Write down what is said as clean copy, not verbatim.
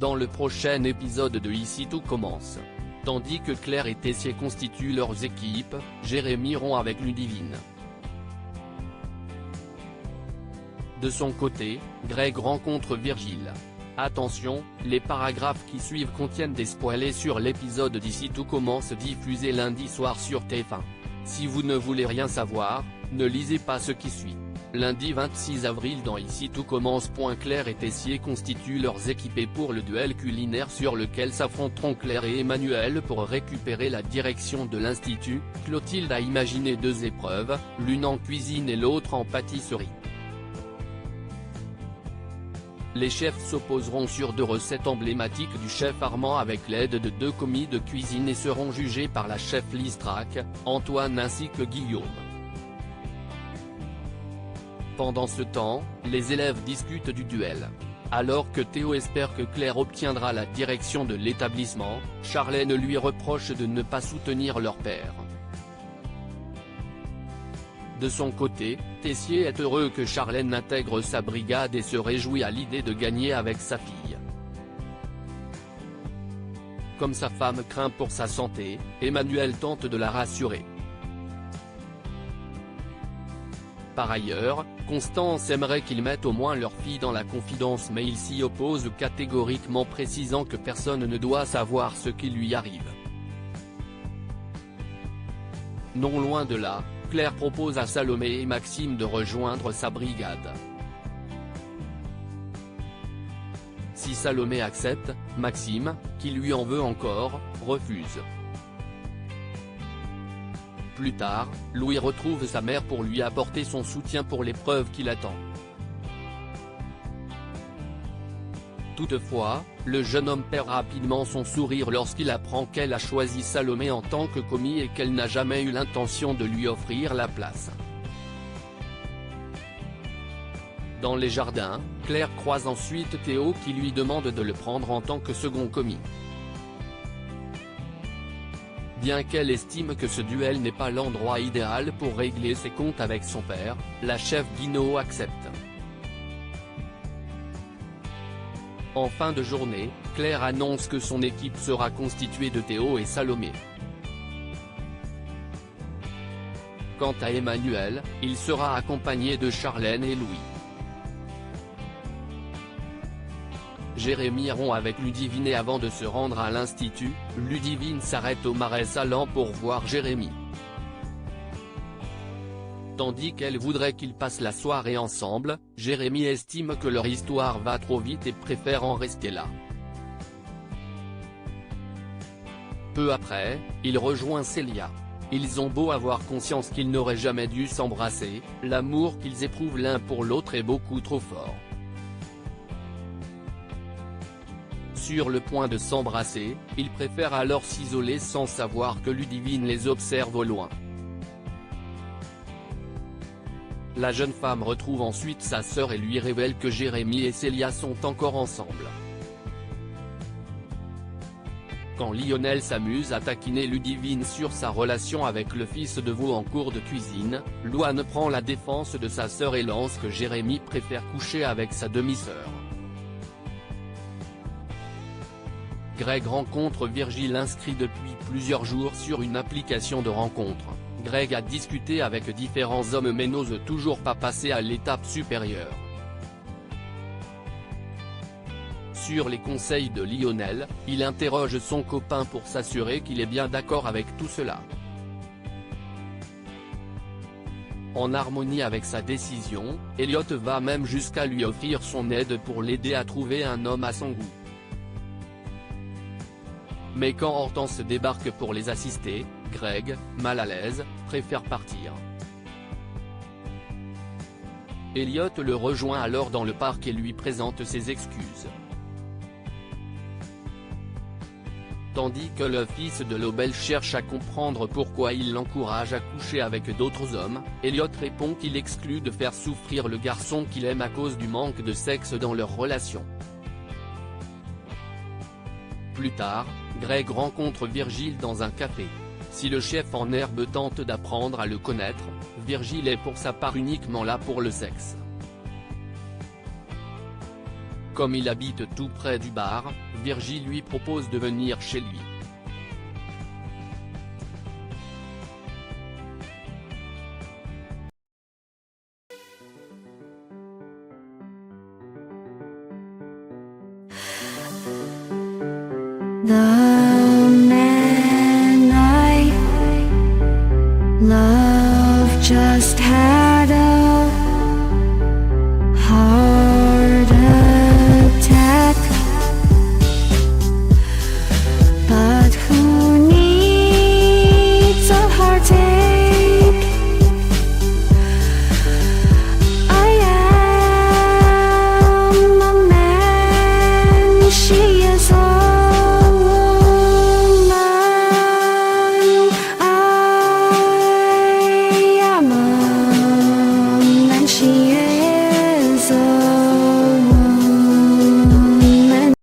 dans le prochain épisode de Ici tout commence. Tandis que Claire et Tessier constituent leurs équipes, Jérémy rompt avec Ludivine. De son côté, Greg rencontre Virgile. Attention, les paragraphes qui suivent contiennent des spoilers sur l'épisode d'Ici tout commence diffusé lundi soir sur TF1. Si vous ne voulez rien savoir, ne lisez pas ce qui suit. Lundi 26 avril dans Ici tout commence. Claire et Tessier constituent leurs équipes pour le duel culinaire sur lequel s'affronteront Claire et Emmanuel pour récupérer la direction de l'Institut. Clotilde a imaginé 2 épreuves, l'une en cuisine et l'autre en pâtisserie. Les chefs s'opposeront sur 2 recettes emblématiques du chef Armand avec l'aide de 2 commis de cuisine et seront jugés par la chef Lise Trac, Antoine ainsi que Guillaume. Pendant ce temps, les élèves discutent du duel. Alors que Théo espère que Claire obtiendra la direction de l'établissement, Charlène lui reproche de ne pas soutenir leur père. De son côté, Tessier est heureux que Charlène intègre sa brigade et se réjouit à l'idée de gagner avec sa fille. Comme sa femme craint pour sa santé, Emmanuel tente de la rassurer. Par ailleurs, Constance aimerait qu'ils mettent au moins leur fille dans la confidence mais il s'y oppose catégoriquement précisant que personne ne doit savoir ce qui lui arrive. Non loin de là, Claire propose à Salomé et Maxime de rejoindre sa brigade. Si Salomé accepte, Maxime, qui lui en veut encore, refuse. Plus tard, Louis retrouve sa mère pour lui apporter son soutien pour l'épreuve qui l'attend. Toutefois, le jeune homme perd rapidement son sourire lorsqu'il apprend qu'elle a choisi Salomé en tant que commis et qu'elle n'a jamais eu l'intention de lui offrir la place. Dans les jardins, Claire croise ensuite Théo qui lui demande de le prendre en tant que second commis. Bien qu'elle estime que ce duel n'est pas l'endroit idéal pour régler ses comptes avec son père, la chef Guinaud accepte. En fin de journée, Claire annonce que son équipe sera constituée de Théo et Salomé. Quant à Emmanuel, il sera accompagné de Charlène et Louis. Jérémy rompt avec Ludivine et avant de se rendre à l'Institut, Ludivine s'arrête au Marais Salants pour voir Jérémy. Tandis qu'elle voudrait qu'ils passent la soirée ensemble, Jérémy estime que leur histoire va trop vite et préfère en rester là. Peu après, il rejoint Célia. Ils ont beau avoir conscience qu'ils n'auraient jamais dû s'embrasser, l'amour qu'ils éprouvent l'un pour l'autre est beaucoup trop fort. Sur le point de s'embrasser, ils préfèrent alors s'isoler sans savoir que Ludivine les observe au loin. La jeune femme retrouve ensuite sa sœur et lui révèle que Jérémy et Célia sont encore ensemble. Quand Lionel s'amuse à taquiner Ludivine sur sa relation avec le fils de Vaux en cours de cuisine, Louane prend la défense de sa sœur et lance que Jérémy préfère coucher avec sa demi-sœur. Greg rencontre Virgile inscrit depuis plusieurs jours sur une application de rencontre. Greg a discuté avec différents hommes mais n'ose toujours pas passer à l'étape supérieure. Sur les conseils de Lionel, il interroge son copain pour s'assurer qu'il est bien d'accord avec tout cela. En harmonie avec sa décision, Elliot va même jusqu'à lui offrir son aide pour l'aider à trouver un homme à son goût. Mais quand Hortense débarque pour les assister, Greg, mal à l'aise, préfère partir. Elliot le rejoint alors dans le parc et lui présente ses excuses. Tandis que le fils de Lobel cherche à comprendre pourquoi il l'encourage à coucher avec d'autres hommes, Elliot répond qu'il exclut de faire souffrir le garçon qu'il aime à cause du manque de sexe dans leur relation. Plus tard, Greg rencontre Virgile dans un café. Si le chef en herbe tente d'apprendre à le connaître, Virgile est pour sa part uniquement là pour le sexe. Comme il habite tout près du bar, Virgile lui propose de venir chez lui. The man I love just had